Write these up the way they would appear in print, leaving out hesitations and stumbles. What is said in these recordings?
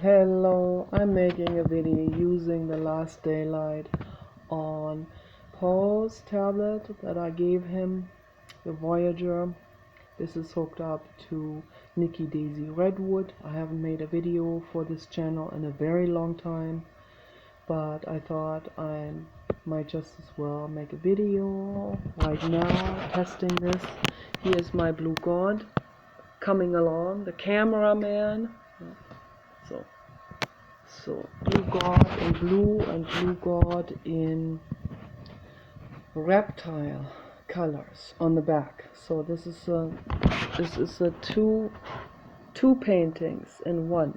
Hello, I'm making a video using the last daylight on Paul's tablet that I gave him, the Voyager. This is hooked up to Nikki Daisy Redwood. I haven't made a video for this channel in a very long time, but I thought I might just as well make a video right now testing this. Here's my Blue God coming along, the cameraman. So Blue God in blue and Blue God in reptile colors on the back. So this is a two paintings in one.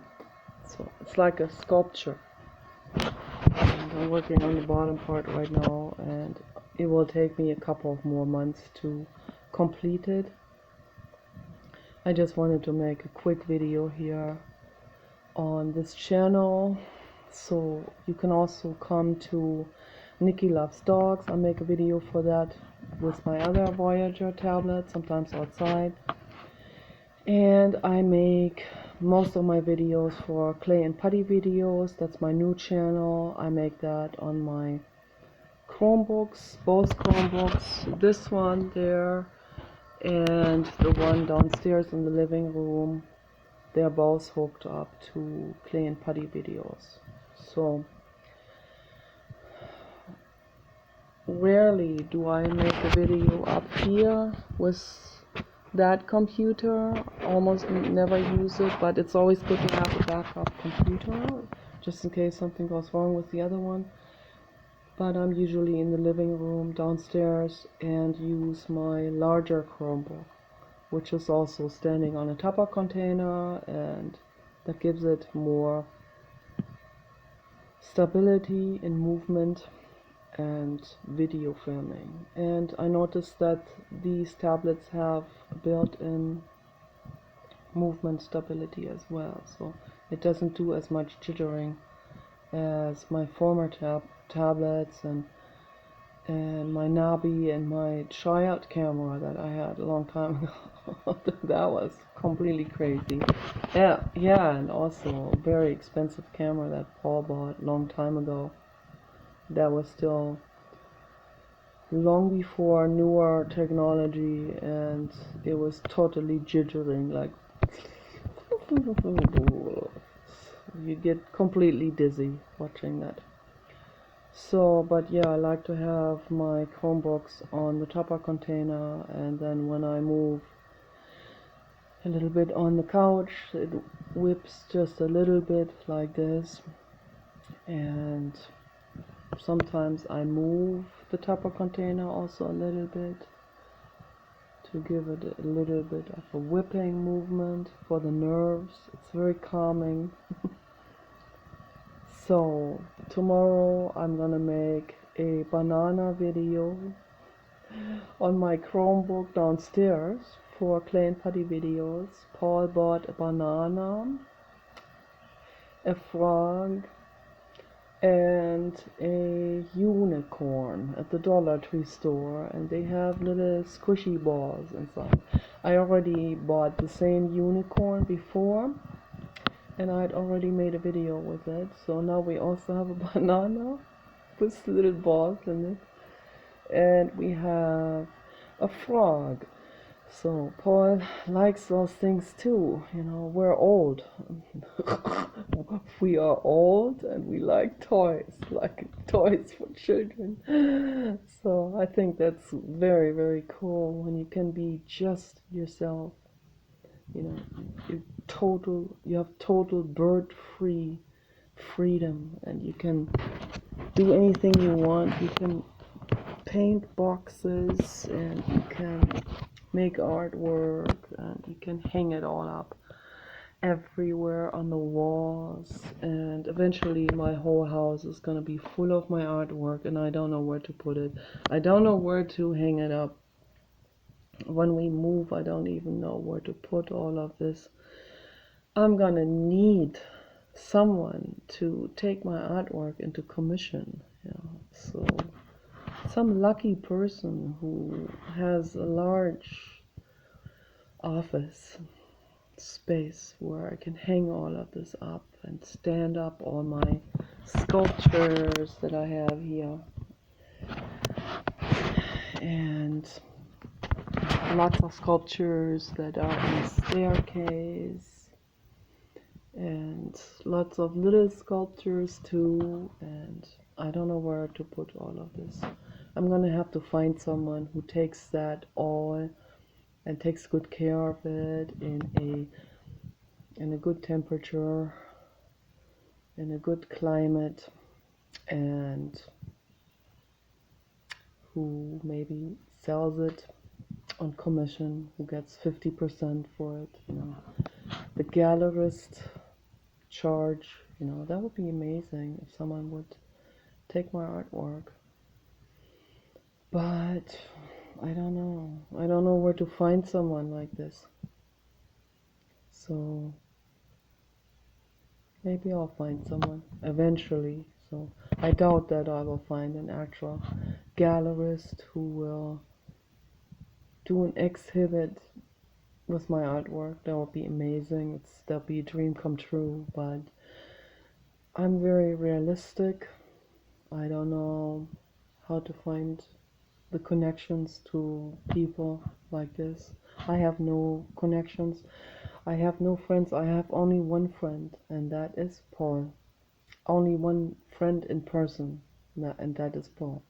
So it's like a sculpture. And I'm working on the bottom part right now, and it will take me a couple of more months to complete it. I just wanted to make a quick video here on this channel, so you can also come to Nikki Loves Dogs. I make a video for that with my other Voyager tablet, sometimes outside, and I make most of my videos for Clay and Putty videos. That's my new channel. I make that on my Chromebooks, both Chromebooks, this one there and the one downstairs in the living room. They're both hooked up to Clay and Putty videos. So rarely do I make a video up here with that computer. Almost never use it, but it's always good to have a backup computer just in case something goes wrong with the other one. But I'm usually in the living room downstairs and use my larger Chromebook, which is also standing on a Tupper container, and that gives it more stability in movement and video filming. And I noticed that these tablets have built-in movement stability as well, so it doesn't do as much jittering as my former tablets and my Nabi and my Triad camera that I had a long time ago. That was completely crazy. Yeah, and also a very expensive camera that Paul bought a long time ago. That was still long before newer technology, and it was totally jittering, like you get completely dizzy watching that. So, but yeah, I like to have my Chromebooks on the Tupper container, and then when I move a little bit on the couch, it whips just a little bit like this, and sometimes I move the Tupper container also a little bit to give it a little bit of a whipping movement for the nerves. It's very calming. So tomorrow I'm gonna make a banana video on my Chromebook downstairs for Clay and Putty videos. Paul bought a banana, a frog, and a unicorn at the Dollar Tree store, and they have little squishy balls inside. I already bought the same unicorn before, and I'd already made a video with it, so now we also have a banana with little balls in it, and we have a frog. So Paul likes those things too. You know, we're old. We are old and we like toys for children. So I think that's very, very cool when you can be just yourself. You know, you have total bird-free freedom, and you can do anything you want. You can paint boxes, and you can make artwork, and you can hang it all up everywhere on the walls, and eventually my whole house is gonna be full of my artwork, and I don't know where to put it. I don't know where to hang it up. When we move, I don't even know where to put all of this. I'm gonna need someone to take my artwork into commission, you know. So some lucky person who has a large office space where I can hang all of this up and stand up all my sculptures that I have here. And lots of sculptures that are in the staircase, and lots of little sculptures too, and I don't know where to put all of this. I'm gonna have to find someone who takes that all and takes good care of it in a good temperature, in a good climate, and who maybe sells it on commission, who gets 50% for it, The gallerist charge, that would be amazing if someone would take my artwork. But I don't know. I don't know where to find someone like this. So maybe I'll find someone eventually. So I doubt that I will find an actual gallerist who will do an exhibit with my artwork. That would be amazing. That'll be a dream come true. But I'm very realistic. I don't know how to find the connections to people like this. I have no connections. I have no friends. I have only one friend, and that is Paul. Only one friend in person, and that is Paul.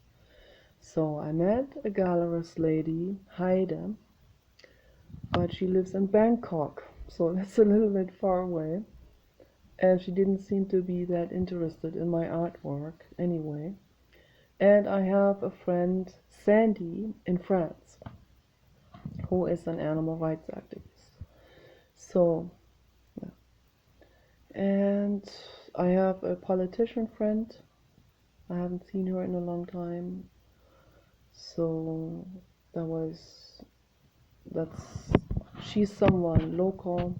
So I met a gallerist lady, Heide, but she lives in Bangkok, so that's a little bit far away. And she didn't seem to be that interested in my artwork anyway. And I have a friend, Sandy, in France, who is an animal rights activist. So, yeah. And I have a politician friend. I haven't seen her in a long time. So she's someone local.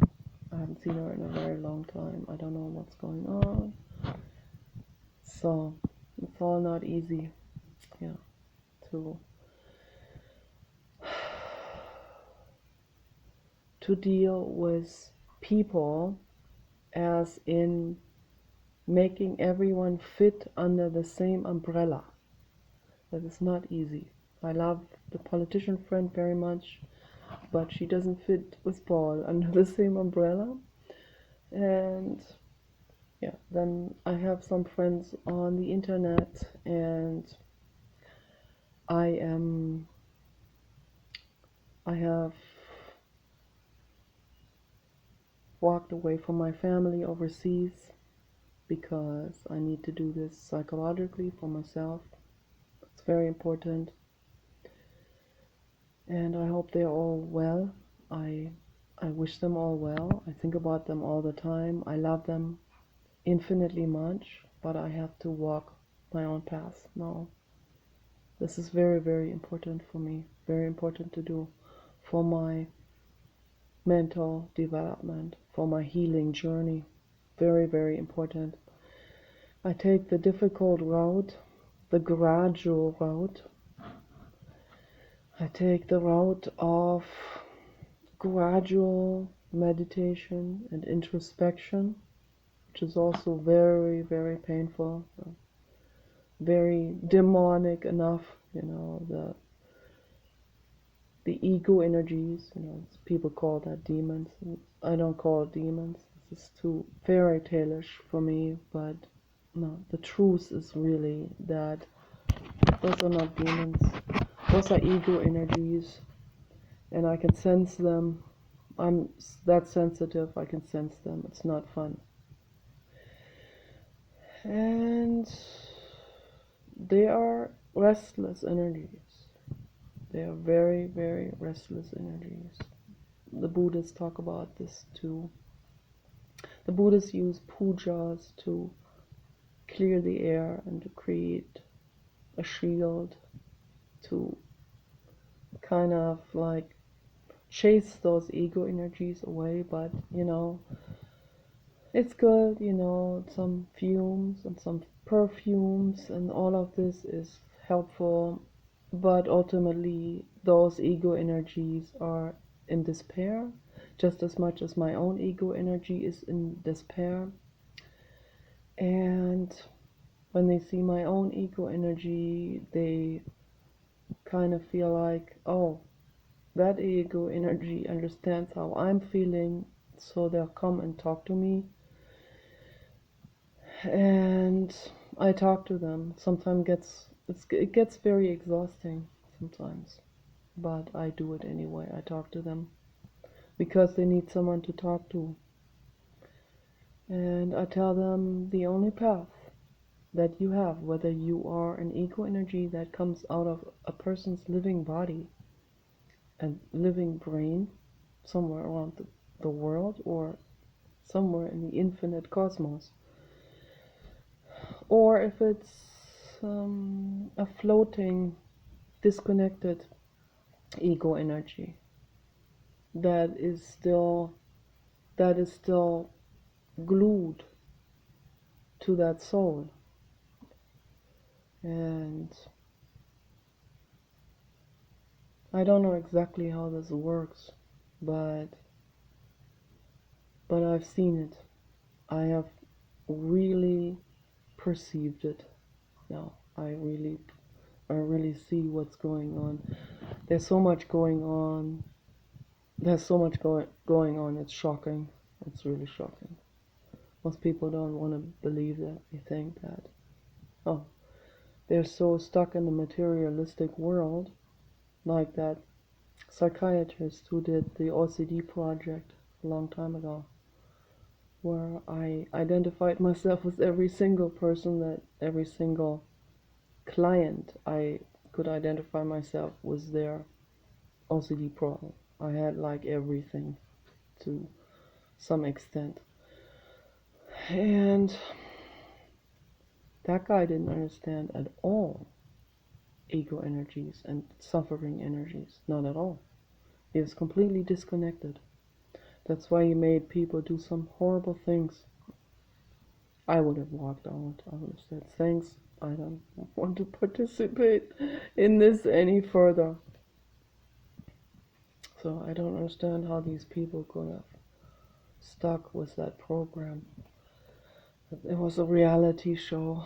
I haven't seen her in a very long time. I don't know what's going on. So it's all not easy, to deal with people, as in making everyone fit under the same umbrella. That is not easy. I love the politician friend very much, but she doesn't fit with Paul under the same umbrella. And yeah, then I have some friends on the internet, and I have walked away from my family overseas because I need to do this psychologically for myself. It's very important. And I hope they're all well. I wish them all well. I think about them all the time. I love them infinitely much, but I have to walk my own path now. This is very, very important for me. Very important to do for my mental development, for my healing journey. Very, very important. I take the difficult route, the gradual route. I take the route of gradual meditation and introspection, which is also very, very painful, very demonic enough, the ego energies, people call that demons. I don't call it demons. This is too fairy tale-ish for me, but no, the truth is really that those are not demons. Those are ego energies, and I can sense them. I'm that sensitive, I can sense them. It's not fun. And they are restless energies. They are very, very restless energies. The Buddhists talk about this too. The Buddhists use pujas to clear the air and to create a shield, to kind of like chase those ego energies away. But it's good, some fumes and some perfumes and all of this is helpful, but ultimately those ego energies are in despair. just as much as my own ego energy is in despair. And when they see my own ego energy, they kind of feel like, oh, that ego energy understands how I'm feeling, so they'll come and talk to me. And I talk to them. Sometimes it gets very exhausting sometimes, but I do it anyway. I talk to them because they need someone to talk to. And I tell them the only path that you have, whether you are an ego energy that comes out of a person's living body and living brain somewhere around the world, or somewhere in the infinite cosmos, or if it's a floating, disconnected ego energy that is still glued to that soul. And I don't know exactly how this works, but I've seen it. I have really perceived it. Now I really see what's going on. There's so much going on. There's so much going on. It's shocking. It's really shocking. Most people don't want to believe that. They think that, oh, they're so stuck in the materialistic world, like that psychiatrist who did the OCD project a long time ago, where I identified myself with every single person, that every single client I could identify myself was their OCD problem. I had like everything to some extent. And that guy didn't understand at all ego energies and suffering energies. Not at all. He was completely disconnected. That's why he made people do some horrible things. I would have walked out. I would have said, thanks, I don't want to participate in this any further. So I don't understand how these people could have stuck with that program. It was a reality show.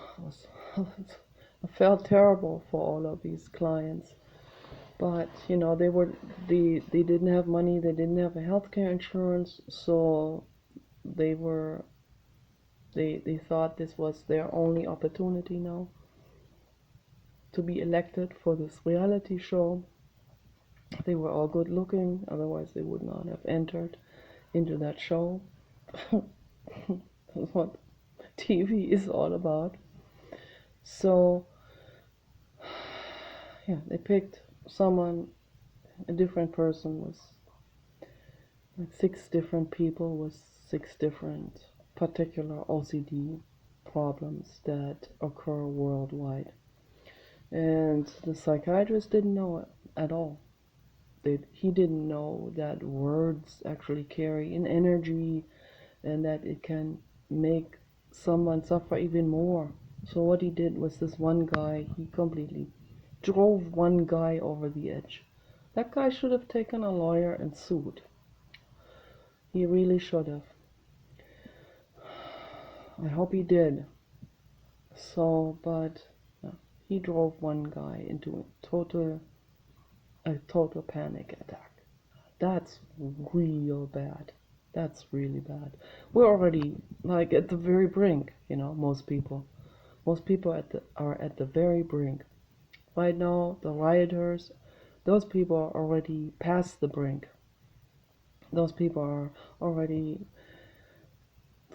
I felt terrible for all of these clients. But you know, they didn't have money, they didn't have a healthcare insurance, so they thought this was their only opportunity now to be elected for this reality show. They were all good looking, otherwise they would not have entered into that show. That's what TV is all about. So yeah, they picked someone, a different person, with like 6 different people with 6 different particular OCD problems that occur worldwide. And the psychiatrist didn't know it at all. He didn't know that words actually carry an energy and that it can make someone suffer even more. So what he did was, this one guy, he completely drove one guy over the edge. That guy should have taken a lawyer and sued. He really should have. I hope he did. So, but he drove one guy into a total panic attack. That's real bad. That's really bad. We're already like at the very brink, you know, most people. Most people are at the very brink. Right now, the rioters, those people are already past the brink. Those people are already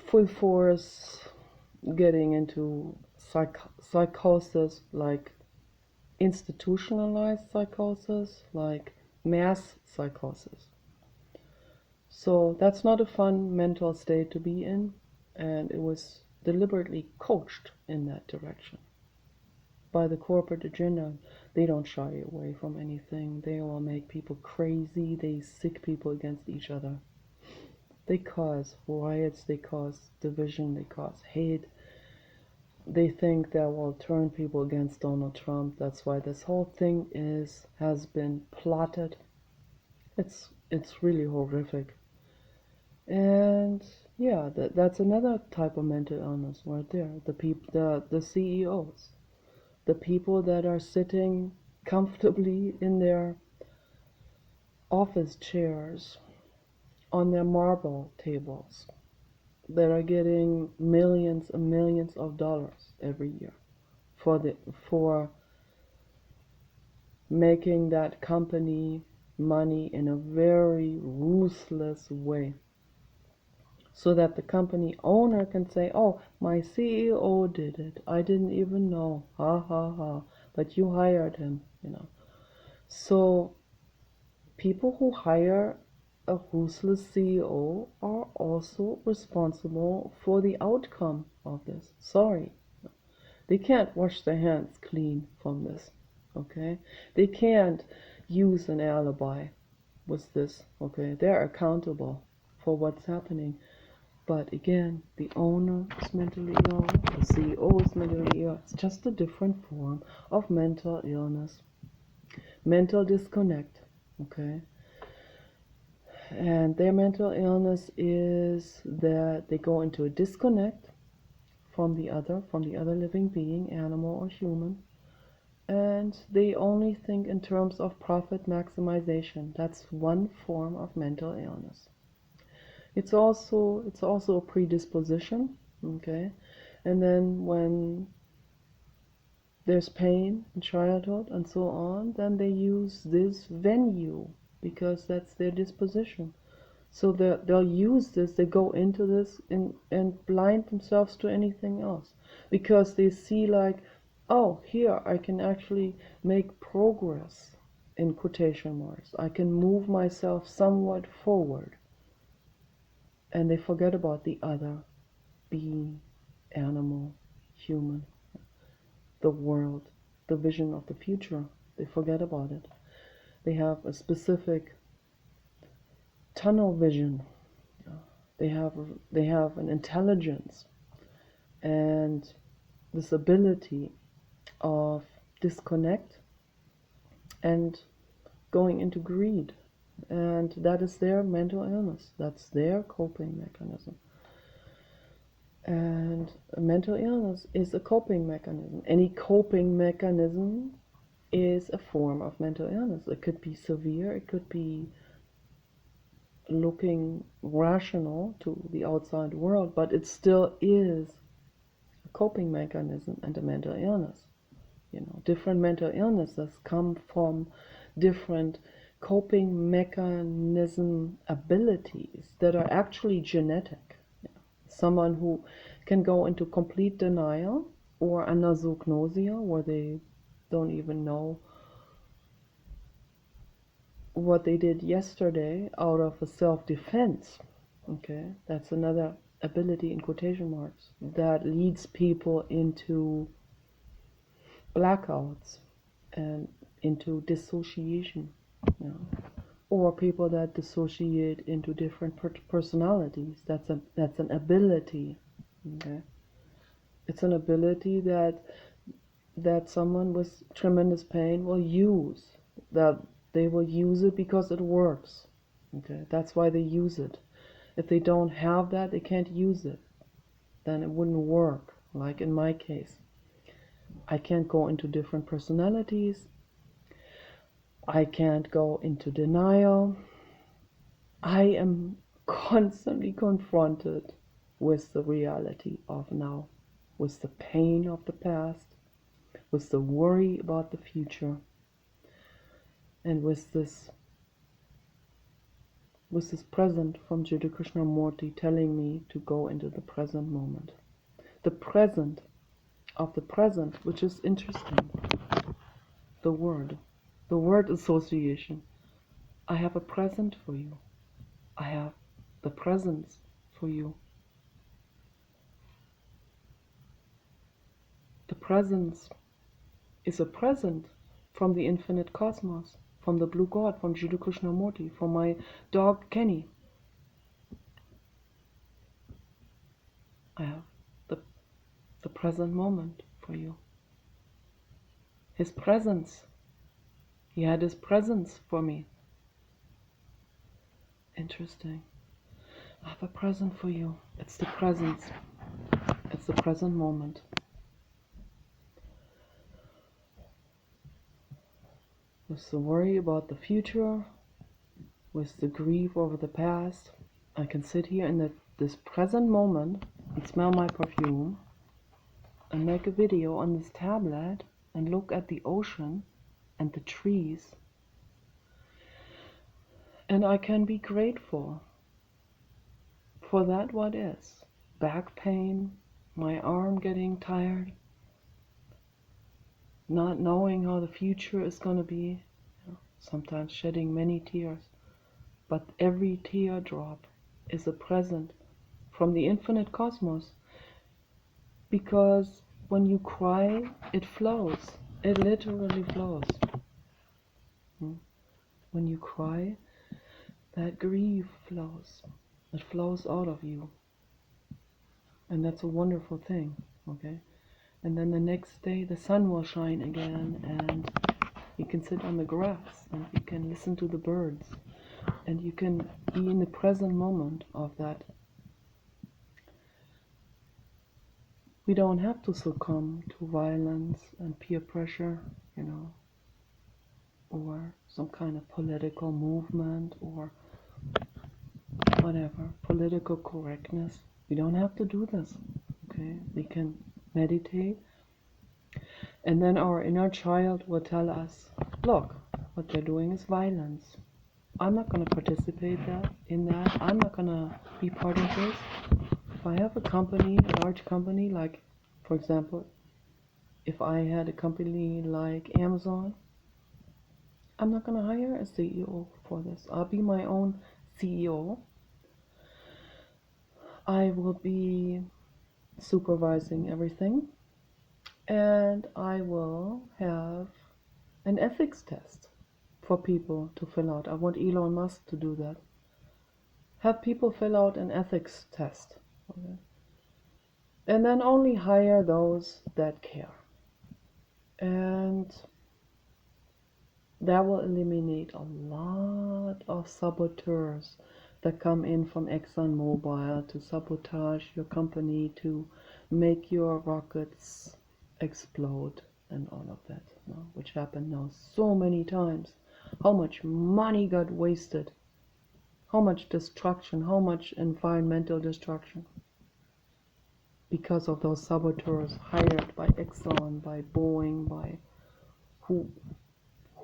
full force getting into psychosis, like institutionalized psychosis, like mass psychosis. So that's not a fun mental state to be in, and it was deliberately coached in that direction by the corporate agenda. They don't shy away from anything. They all make people crazy. They sick people against each other. They cause riots, they cause division, they cause hate. They think that will turn people against Donald Trump. That's why this whole thing has been plotted. It's really horrific. And yeah, that's another type of mental illness right there. The CEOs, the people that are sitting comfortably in their office chairs on their marble tables, that are getting millions and millions of dollars every year for making that company money in a very ruthless way, so that the company owner can say, "Oh, my CEO did it. I didn't even know. Ha ha ha. But you hired him." So people who hire a ruthless CEO are also responsible for the outcome of this. Sorry. They can't wash their hands clean from this. Okay? They can't use an alibi with this. Okay? They're accountable for what's happening. But again, the owner is mentally ill, the CEO is mentally ill. It's just a different form of mental illness, mental disconnect. Okay? And their mental illness is that they go into a disconnect from the other living being, animal or human, and they only think in terms of profit maximization. That's one form of mental illness. It's also a predisposition, okay? And then when there's pain in childhood and so on, then they use this venue because that's their disposition. So they'll use this, they go into this and blind themselves to anything else because they see, like, oh, here I can actually make progress, in quotation marks. I can move myself somewhat forward. And they forget about the other being, animal, human, the world, the vision of the future. They forget about it. They have a specific tunnel vision. They have they have an intelligence and this ability of disconnect and going into greed. And that is their mental illness. That's their coping mechanism. And a mental illness is a coping mechanism. Any coping mechanism is a form of mental illness. It could be severe, it could be looking rational to the outside world, but it still is a coping mechanism and a mental illness. Different mental illnesses come from different coping mechanism abilities that are actually genetic. Someone who can go into complete denial or anosognosia, where they don't even know what they did yesterday out of a self-defense. Okay, that's another ability, in quotation marks, that leads people into blackouts and into dissociation. You know. Or people that dissociate into different personalities. That's an ability. Okay, it's an ability that someone with tremendous pain will use. That they will use it because it works. Okay, that's why they use it. If they don't have that, they can't use it. Then it wouldn't work. Like in my case, I can't go into different personalities. I can't go into denial. I am constantly confronted with the reality of now, with the pain of the past, with the worry about the future, and with this present from Jiddu Krishnamurti telling me to go into the present moment. The present of the present, which is interesting. The word association. I have a present for you. I have the presence for you. The presence is a present from the infinite cosmos, from the blue God, from Jiddu Krishnamurti, from my dog Kenny. I have the present moment for you. His presence. He had his presence for me. Interesting. I have a present for you. It's the presence. It's the present moment. With the worry about the future, with the grief over the past, I can sit here in this present moment and smell my perfume and make a video on this tablet and look at the ocean and the trees. And I can be grateful for that what is. Back pain, my arm getting tired, not knowing how the future is going to be, sometimes shedding many tears. But every teardrop is a present from the infinite cosmos, because when you cry, it flows. It literally flows. When you cry, that grief flows. It flows out of you. And that's a wonderful thing, okay? And then the next day the sun will shine again, and you can sit on the grass and you can listen to the birds, and you can be in the present moment of that. We don't have to succumb to violence and peer pressure, or some kind of political movement or whatever, political correctness. We don't have to do this, okay? We can meditate, and then our inner child will tell us, look, what they're doing is violence. I'm not going to participate in that. I'm not going to be part of this. If I have a company, a large company, like, for example, if I had a company like Amazon, I'm not going to hire a CEO for this. I'll be my own CEO. I will be supervising everything, and I will have an ethics test for people to fill out. I want Elon Musk to do that. Have people fill out an ethics test. Okay? And then only hire those that care. And that will eliminate a lot of saboteurs that come in from ExxonMobil to sabotage your company, to make your rockets explode and all of that, which happened now so many times. How much money got wasted, how much destruction, how much environmental destruction, because of those saboteurs hired by Exxon, by Boeing, by who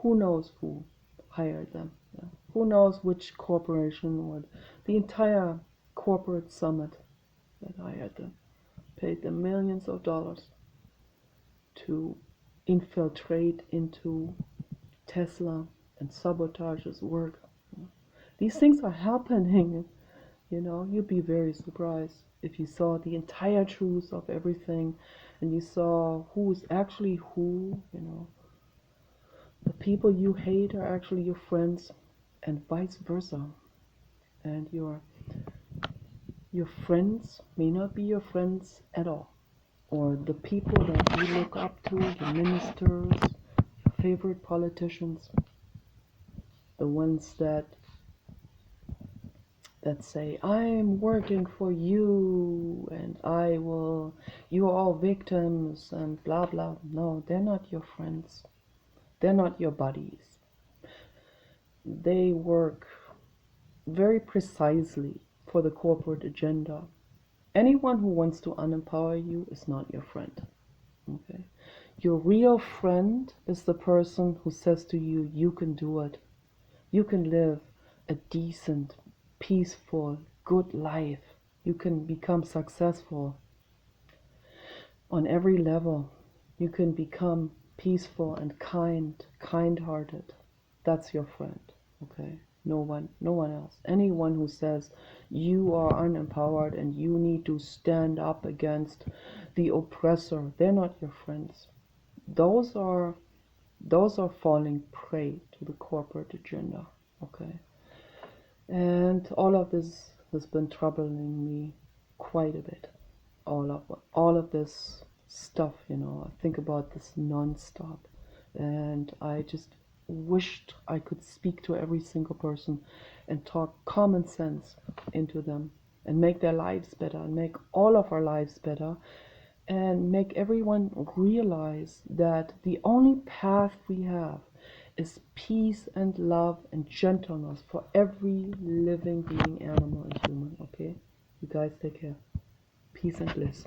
knows who hired them. Yeah. Who knows which corporation would. The entire corporate summit that hired them paid them millions of dollars to infiltrate into Tesla and sabotage his work. These things are happening. You'd be very surprised if you saw the entire truth of everything, and you saw who's actually who. The people you hate are actually your friends, and vice versa. And your friends may not be your friends at all. Or the people that you look up to, your ministers, your favorite politicians, the ones that say, I'm working for you and you're all victims and blah blah. No, they're not your friends. They're not your buddies. They work very precisely for the corporate agenda. Anyone who wants to unempower you is not your friend. Okay? Your real friend is the person who says to you, you can do it. You can live a decent, peaceful, good life. You can become successful on every level. You can become peaceful and kind-hearted. That's your friend, okay? No one else. Anyone who says you are unempowered and you need to stand up against the oppressor, they're not your friends. Those are falling prey to the corporate agenda, okay? And all of this has been troubling me quite a bit. All of this stuff, I think about this non-stop, and I just wished I could speak to every single person and talk common sense into them, and make their lives better and make all of our lives better and make everyone realize that the only path we have is peace and love and gentleness for every living being, animal and human. Okay? You guys take care. Peace and bliss.